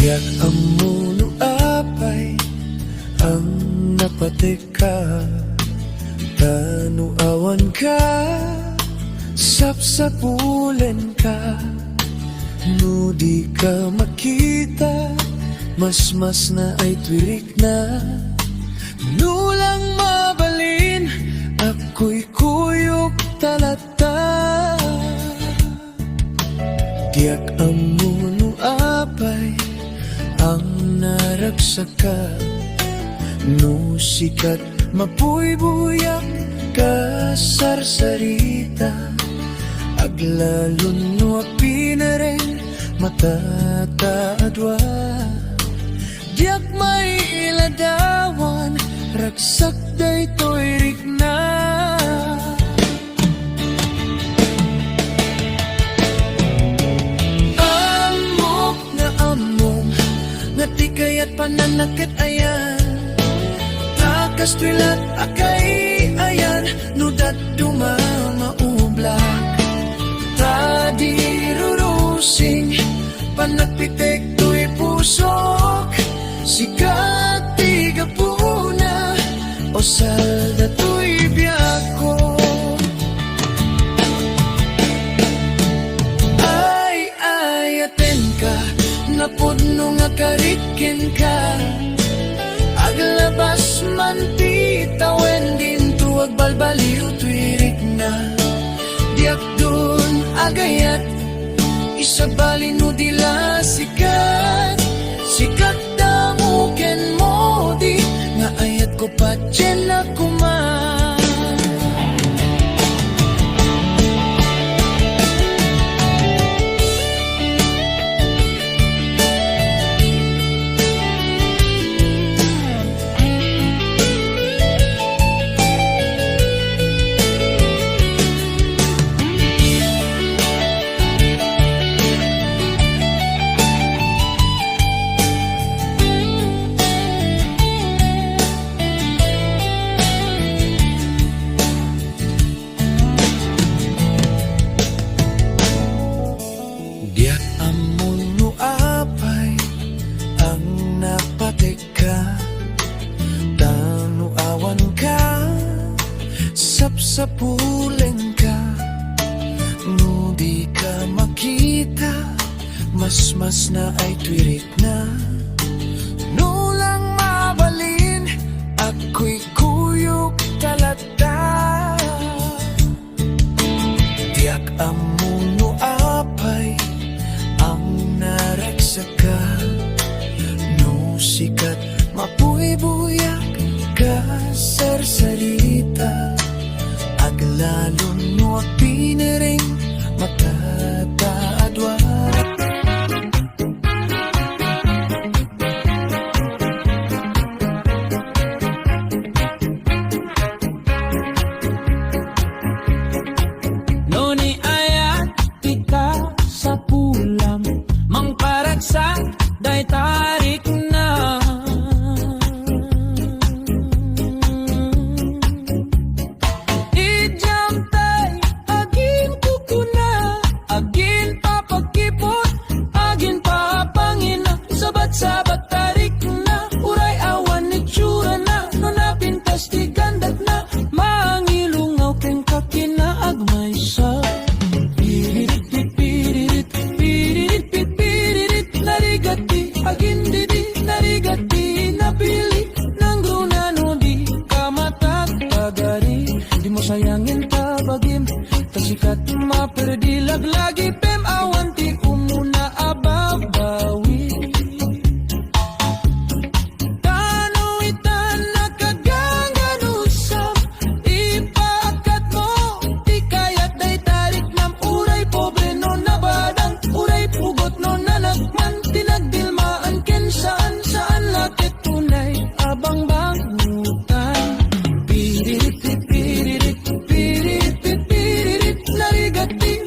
Diyak amuno apay ang napatika, tanuawan ka, sapsapulen ka. No di ka makita, mas na ay twirik na. Nulang mabalin, ako'y kuyok talata. Diyak amuno apay ang naragsaka, no sikat mapuy-buyak ka sarsarita. Aglalon no apinaren matataadwa. Diyak may iladawan, ragsak day to'y rikna. Amok na among ngati kaya't pananakit ayan. Takas twilat akay ayan, nudat dumamaublak. Tadirurusing panagpitek to'y pusok. Sikat tigapuna o salda to'y biyako. Ay aten ka, napudno nga karikin ka. Aglabas man titawen din tuwag balbaliw twirik na. Diyak dun agayat, isabali no dila sikat. Sikat damuken mo di, nga ayat ko pa dyan na kuman. Sapuleng ka, no di ka makita, mas na ay twirik na. No lang mabalin, ako'y kuyok talata. Diyak amuno apay ang naragsaka, no sikat mapuy-buyak ka sarsarita. Aglalon no apinering matataadwa. No ni ayat tika sa pulam, mang paragsak day tarik na. Sabat tarik na, uray awan ni tsura na. No napintas di gandat na, mangilungaw keng kakinaagmay sa. Piririt, piririt, piririt, piririt, narigati, agindidi, narigati, napili, nang grunano di kamatagpagari. Di mo sayangin tabagim, tasikat maperdilag lagi, pem awan ti umuna ababawi.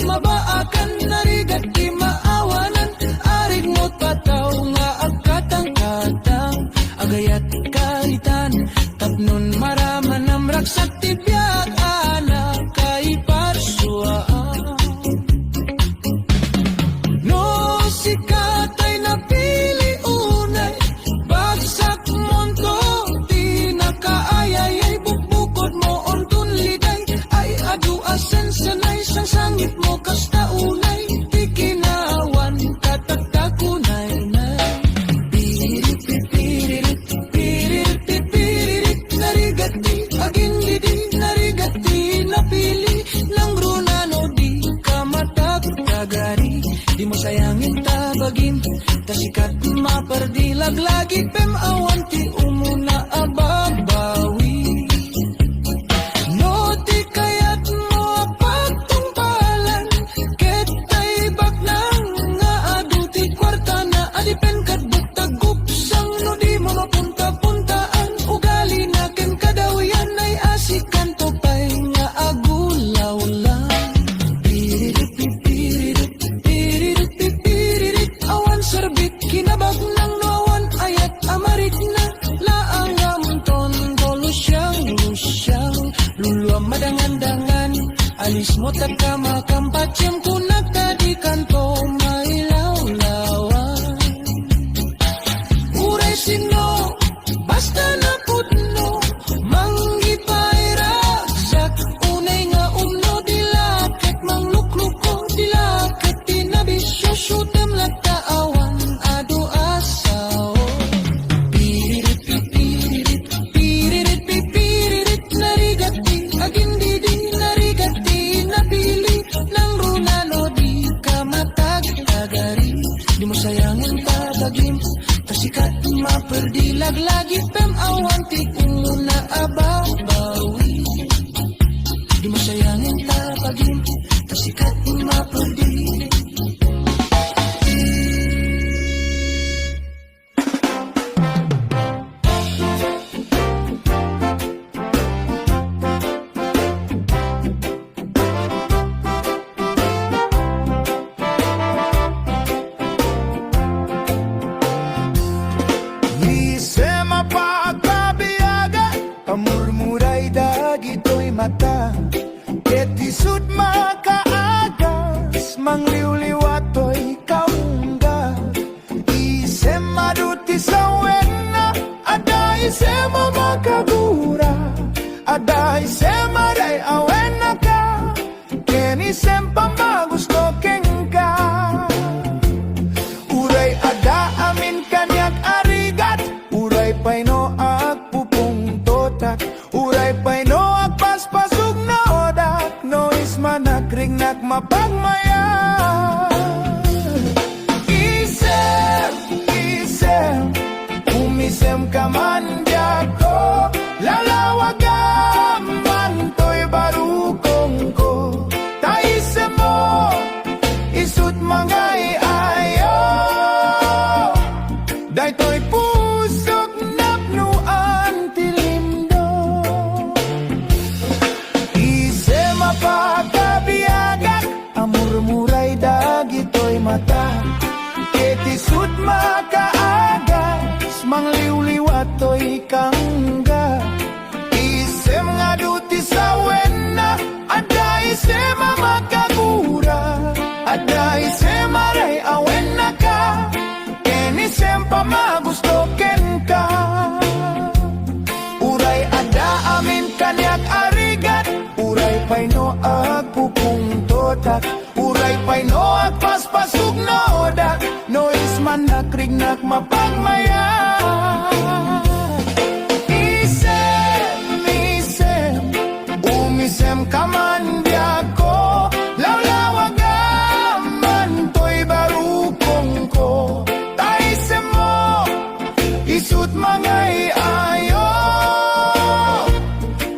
Mabaakan laglagi pem awanti umuna ababawi. No di kayat mo pagtungpalan, ketay bak nang nga aduti kwarta na adipen kat butagop sang no di mo mapunta-puntaan. Ugali na ken kadawian ay asikan to pay nga agulaw lang. Awan serbit kinabag ng nawan ayat amarit na laang amton kolusyang lusyang luluam madangan-dangan alis mo taka makampatsem kunak tadi kanto mailaw-lawan uray sino basta na putno manggipairak sak unay nga umno dilakit manglukluko dilakit tinabisyo syutem lagtaawan adu asaw piririt pipiririt piririt pipiririt narigati agindidi narigati napili ng runano di ka matag-agari di mo sayangin tabagin tasikat maperdi laglagi pem awanti umuna ababawi di mo sayangin tabagin tasikat maperdi. Ise mapagkabiyaga, pamurmuray dagito'y mata. Ketisut makaagas, mangliwliwato'y kaungga. Ise maduti sa wena, ada ise mamakagura. Ada ise maray awena ka, kenisem pamagusto kengka. Uray ada amin kanyak arigat, uray payno agpupung totak, uray payno agpaspasug na odak, no ismanakring nagmapagmaya. Isem, isem, umisem ka man diako, lalawagam man to'y barukong ko. Taisem mo, isut mga iayo, daytoy pusok napnuan tilindo. Ise mapagkabiyagat, amurmuray dagito'y mata. Ketisut makaagas, mangliwliwato'y kangga. Isem nga duti sa wena, ada ise mamakagura. Ada ise maray awena ka, kenisem pamagusto kenka. Uray ada amin kanyak arigat, uray payno agpupung totak, uray payno agpaspasug no odak, no isman nakrignak mapagmaya. Isem, isem, umisem ka man diako, lawlawagam man to'y barukong ko. Taisem mo, isut mga iayo,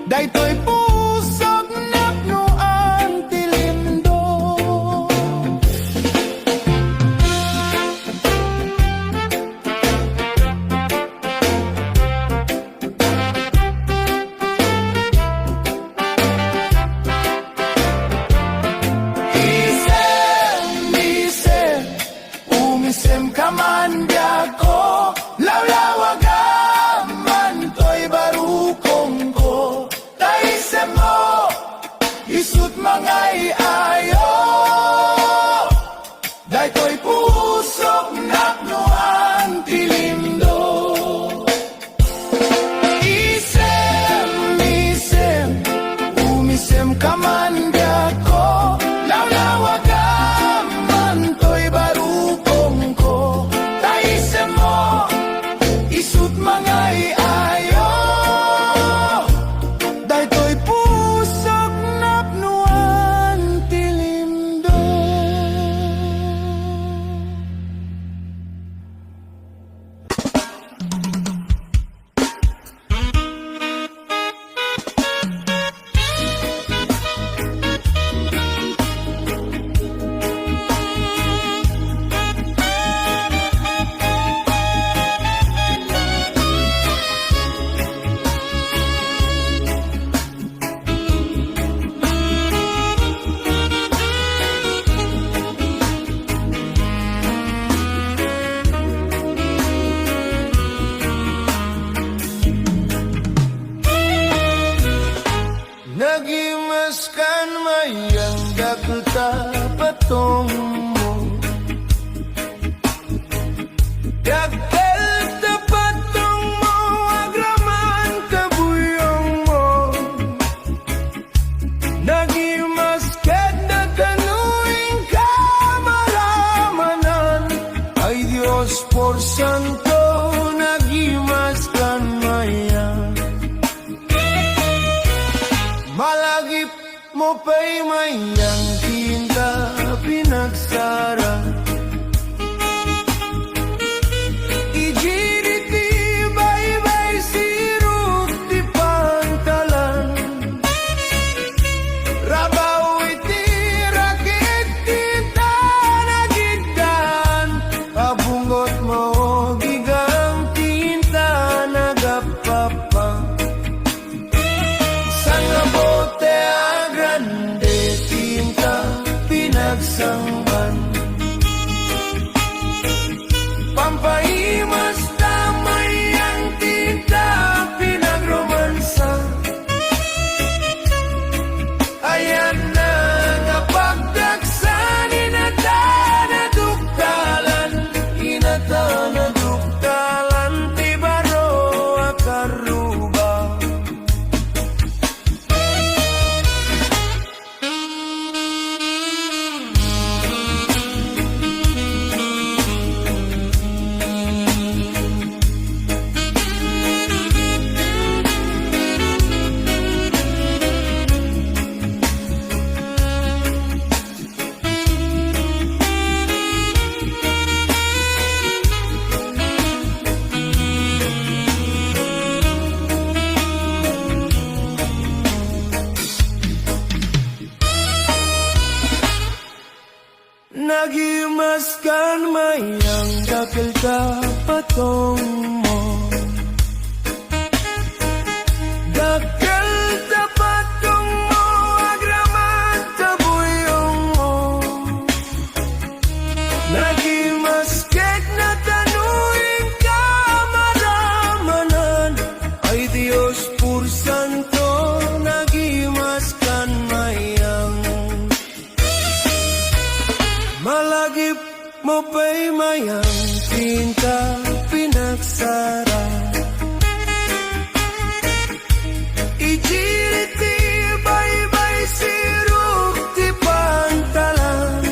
daytoy pusog napnuan tilindo. Dakkel tapat tong mo agraman kabuyong mo Nagimasket na tanuing kamaramanan Ay Diyos por santo nagimaskan mayan Malagip mo pa'y mayang tinta pinagsara Ijiriti bye-bye sirut di pantalan Rabaw iti rakit tinta nagigdan Abungot mo gigang tinta nagapapang San bote a grande tinta pinagsangban Pampaimas tamay ang tinta pinagromansa Ayan na nga pagdaksan inata na duktalan tibaro akaruba Nagimaskan mayang dakil ka patong mo Dakil ka patong mo agraman tabuyong mo Nagimasket na tanuing kamaramanan Ay Diyos por santo nagimaskan mayang Malagip mo pa'y mayang tinta pinagsara Ijiriti bye-bye siruk ti pantalan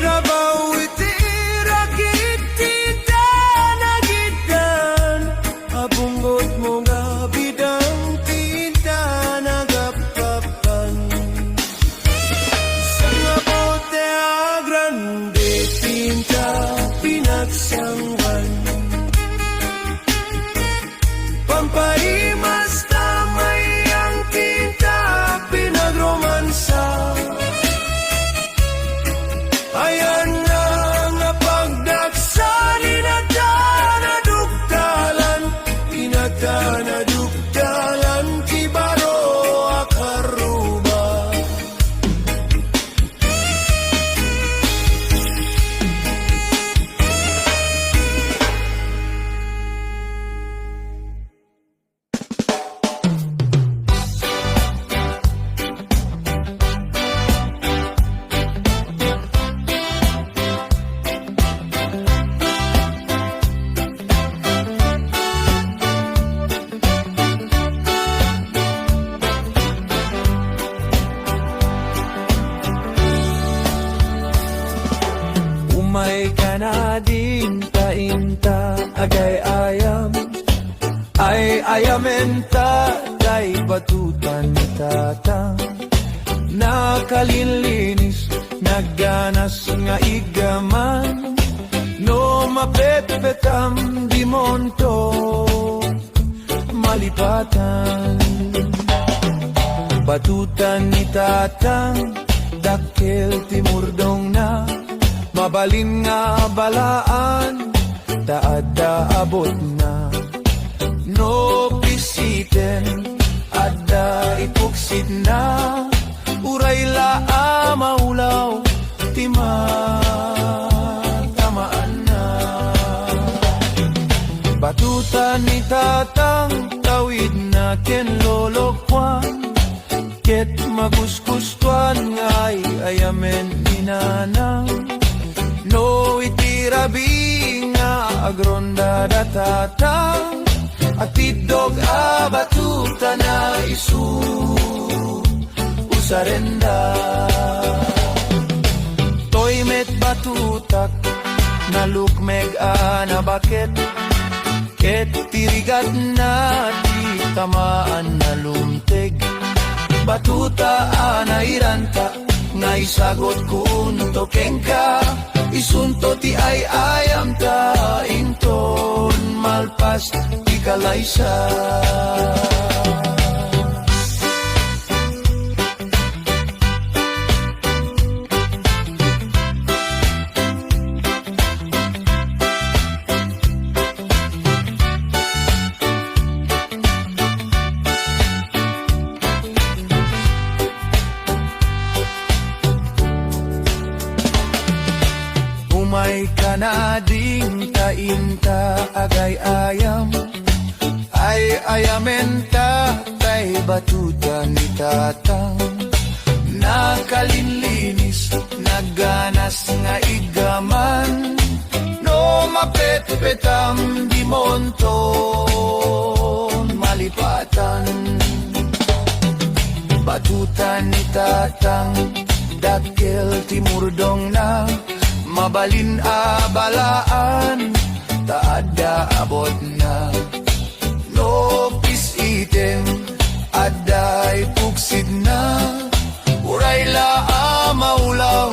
Rabaw iti rakit tinta nagigdan Abunggot mo nga bidang tinta nagapapan Grande tinta pinagsangwan Pampaimas tamay ang tinta pinagromansa Ayan na nga pagdaksan inata na duktalan kibaro akaruba Umay ka na din tainta agay ayam Ay ayamenta day batutan tatang Nakalinlinis nagganas nga igaman No mapetpetam di monto malipatan Batutan ni tatang dakil timurdong na Mabalin nga balaan, taada abot na No bisiten, ada ipuksid na Uray laa maulaw, tamaan na Batutan ni tatang, tawid na ken lolokwan Ket maguskustuan ngay ayamen ninanang No itira rabi nga agronda datatang at tidog abatuta na isu usarenda toy met batutak na lukmeg bakit ket tirigat na di tamaan na lumteg batuta iranta nga isagot kun tokeng ka isunto ti ay ayam ta inton malpas ti kalaysa Umay ka na ding tainta agay ayam ay ayamenta kay batuta ni tatang nakalinlinis nagganas nga igaman no mapet-petam di monton malipatan batuta ni tatang dakil timurdong na mabalin balaan taada abot na no pisitem aday puksid na uray la maulaw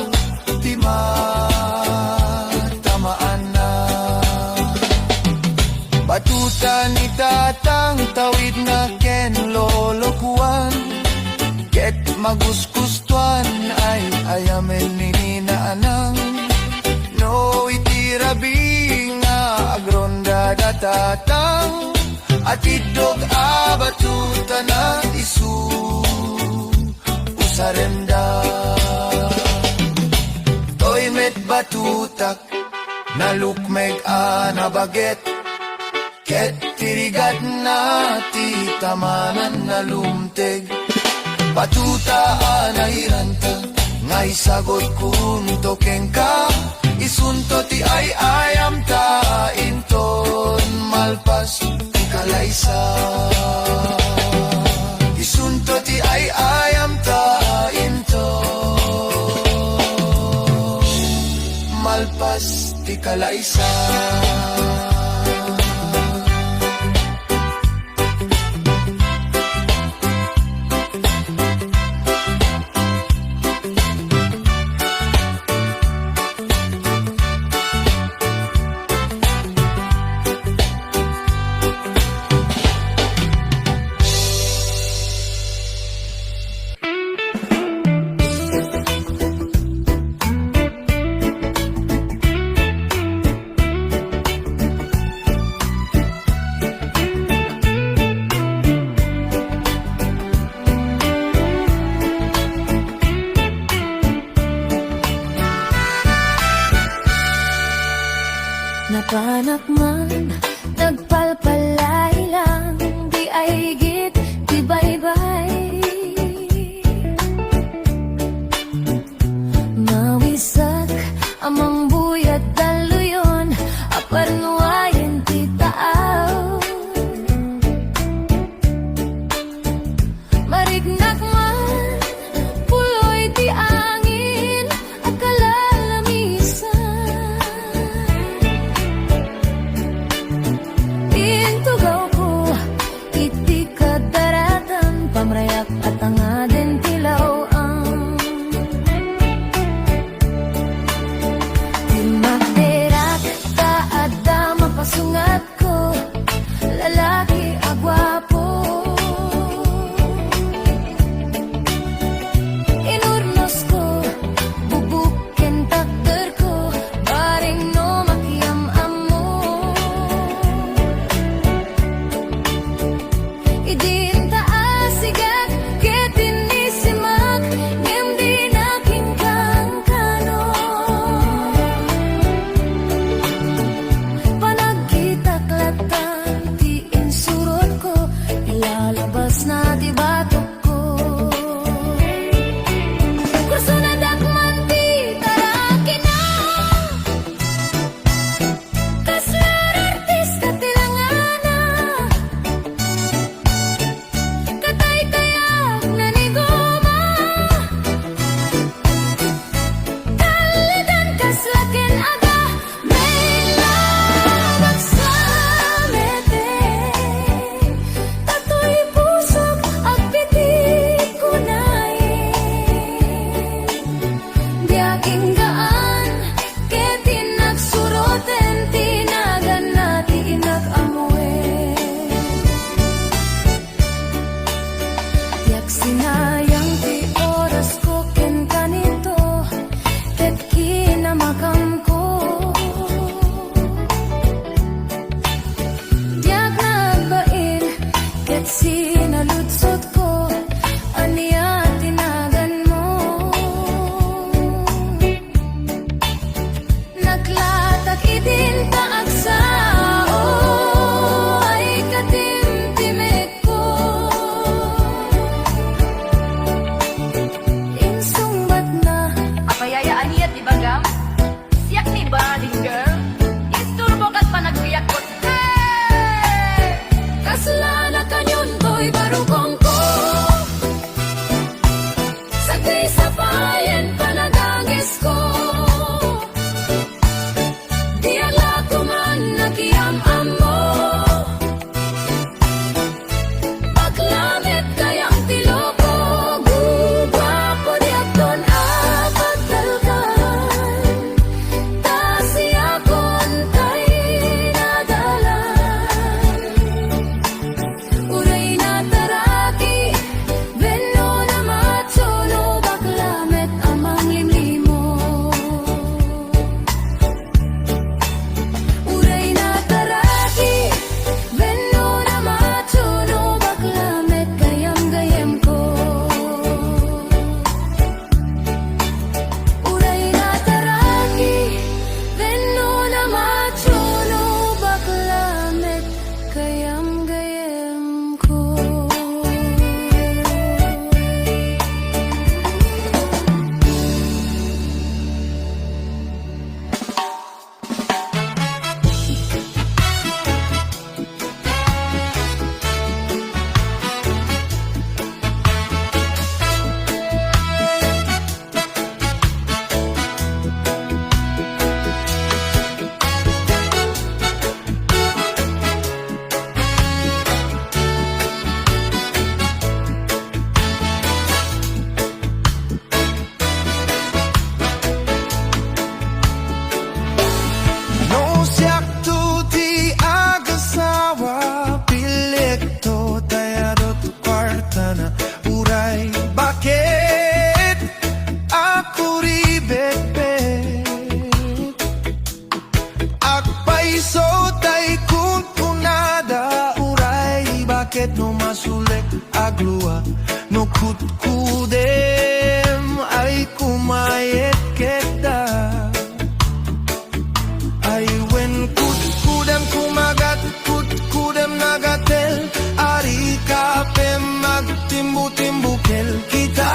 ti matamaan na batuta ni tatang tawid na ken lolokuan ket maguskustuan ay ayamen ni ninaanang no itirabi nga agronda datatang at idog abatuta na isu usarenda toy met batutak na lukmeg baget ket tirigat na ti tamanan na lumteg batuta iranta nga isagot kun tokeng ka isunto ti ay ayam ta inton malpas ti kalaysa isunto ti ay ayam ta inton malpas ti kalaysa Napanak man, nagpalpalay lang, di ay git, di bye-bye. Mawisak, amang buyat daluyon, aparnuayan ti taaw. Marignak man, puloy ti angin, akalalamisan. Intugaw ko, iti kadaratan, pamrayak at angaden tilaw ang timakderak kaada sotay kunada uray bakit no masulek aglua no kutkudem ay kumayet keta ay wen kutkudem kumagat kutkudem nagatel ari kapem magtimbu-timbukel kita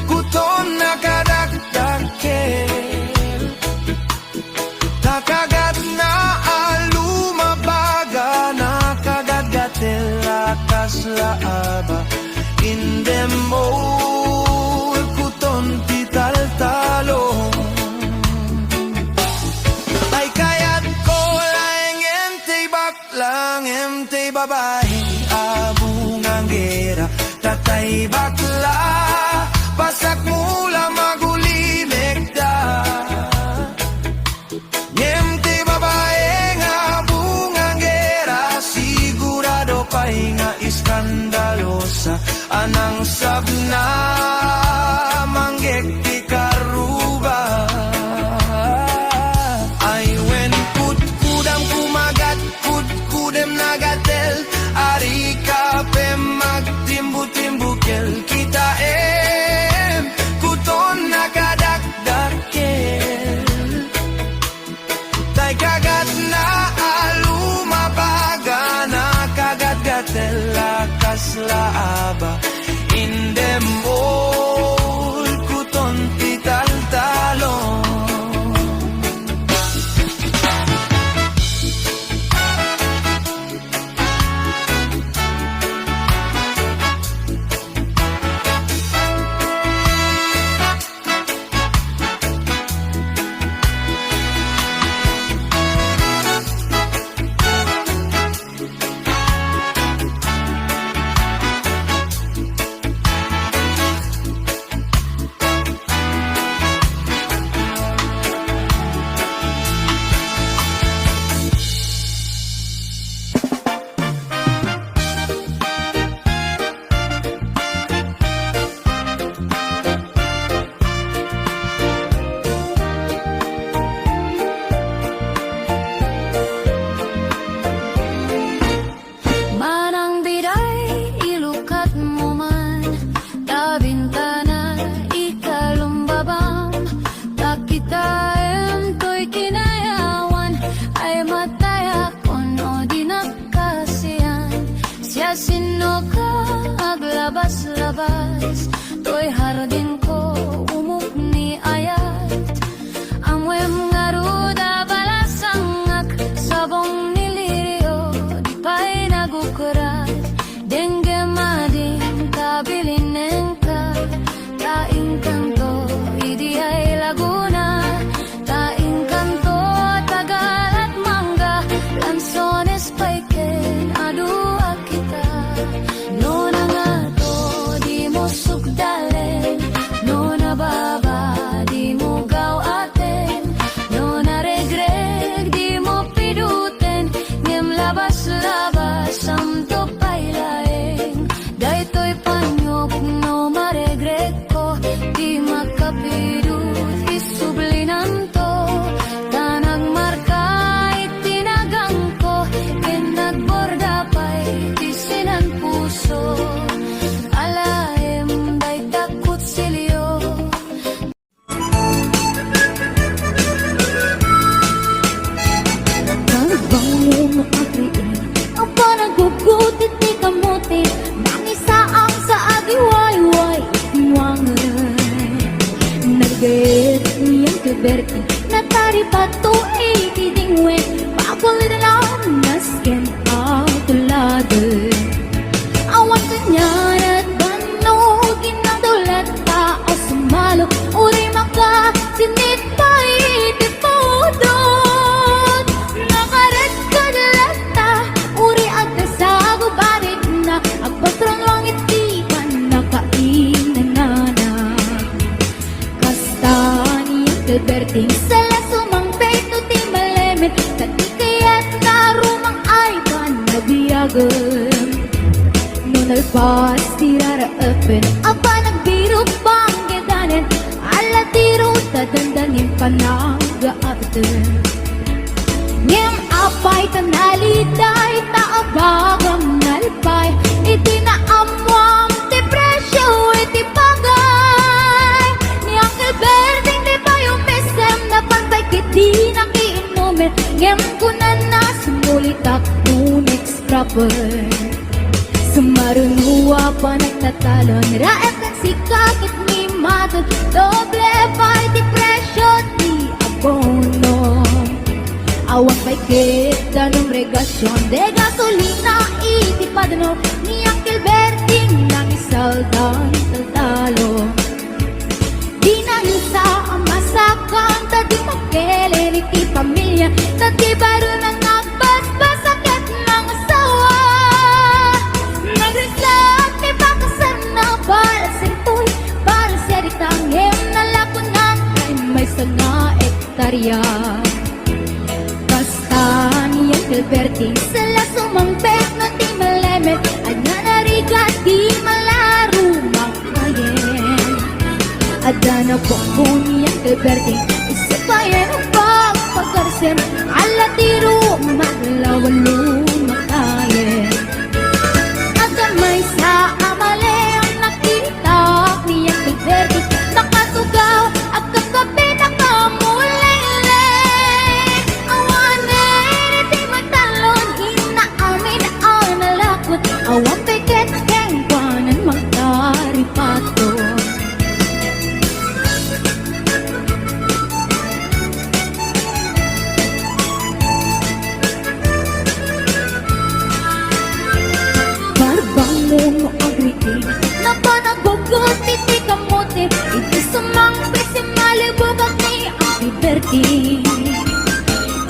kuton nakadakdakel Nakagat na alumabaga Nakagat-gatel lakas laaba Indemol kuton tital-talong Ay kayat ko lang entay baklang entay babae Abungang gera tatay bakla Pasak mula magulimik da Niente babae nga bungangera Sigurado pa'y nga iskandalosa Anang sabna manggek di karuba Ay wen kutkudam kumagat kutkudem nagatel Ari kapem magtimbu-timbukel Kita kuton nakadakdakel Tay kagat na alumabaga na kagat-gatel lakas laaba Indemol kuton tital-talong Manang biday, ilukat mo man Tabintana, ikalumbabam Takitaem to'y kinayawan Ay mataya kono di nakasiyan Siya sino ka, aglabas-labas To'y hardin ko, umuk ni ayat Amwem ngaruda balasangak Sabong nilirio, di pa'y nagukurat Dengge mading kabilinen ka Taing kanto, idi ay Laguna Taing kanto, Tagal at Mangga Lanzones paiken, adua kita No na nga to, di mo sugdalen No na baba, di mo gawaten No na regreg, di mo piduten Ngem labas-labas, samto pailaeng Daytoy panyok, no maregreg ko Di makapidut, isublinan to Tanag marka, itinagang ko Kinagborda pa'y tisinan puso Alaem, day takot silyo Kalbangin mo agriin Ang panagugutit di kamuti Nangisaang sa agiwayway Iwangan Nagayet niyang kiberti Natari pato itidingwe Pakulit na nasken Atuladan Awan kanyan at banogin ng dulat Tao sumalo Uri maka Sinit pa itipodot Nakaret kadalata Uri at kasago Barit na Agpatron wangit ikan Nakainanana Kastani ang kiberting Sala sumang peto ti malemet Katikayat karumang ay panabiyagan Nunalpas tiraraapan Apa nagbiro pang gedanen Ala tiro tadandanin panagaatan day taabagam nalpay iti naamwam ti presyo iti bagay ni Uncle Berding di pa yung mesem na pantay kiti nakiinumin ngem kunan na sumulitak to next proper sumarunuwa pa nagtatalon raep kang sikakit ni matod doble pa iti presyo ti abono awan pa'y kita ng regasyon de gasolina iti padano ni Uncle Berting nang isaldan talo di na isa ang masakan tadi magkele iti pamilya tadi baro na nagbasbasakit ng asawa nagreslat ni bakasan na para sintoy para siya ditangem na lakunan ay may sana ektarya ni Uncle Berting sala sumampet no ti malemet at nanarigat di malaro makayen ada na po ni Uncle Berting isipayan ang pagpagarsem ala tiro maglawalo makayen ada may sa amale ang nakita ni Uncle Berting nakatugaw at kagabi nakamulele awan peket keng panan magdaripato barbang mo agritig na panagbugot iti kamote iti sumang pesimalibugag ni Uncle Berting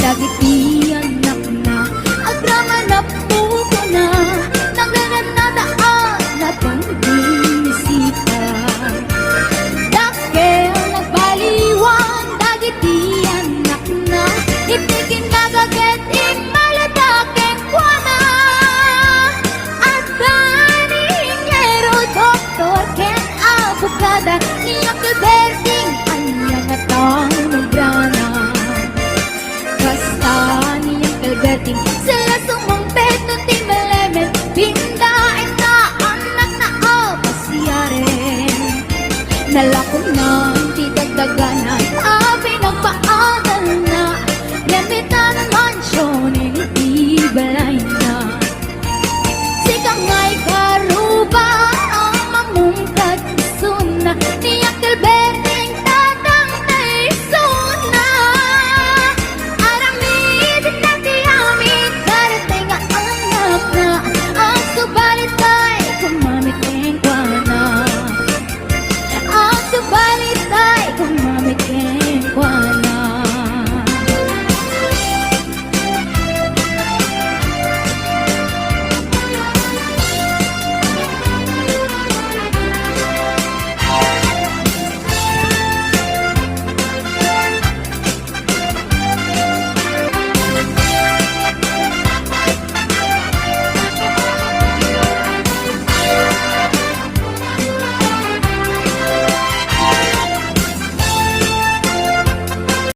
dagiti anak na agrama na puto na Ipigin nagaget imalataking kuwana at gani ingero doktor ken abogada ni Uncle Berting anyang atang magrana basta ni Uncle Berting sila sumampet no ti malemet pindain na anak na apasiyaren nalakunan ti dagdaganan abi nagpaadal na Gamitan ang mansyon, hindi balay na Sikang nga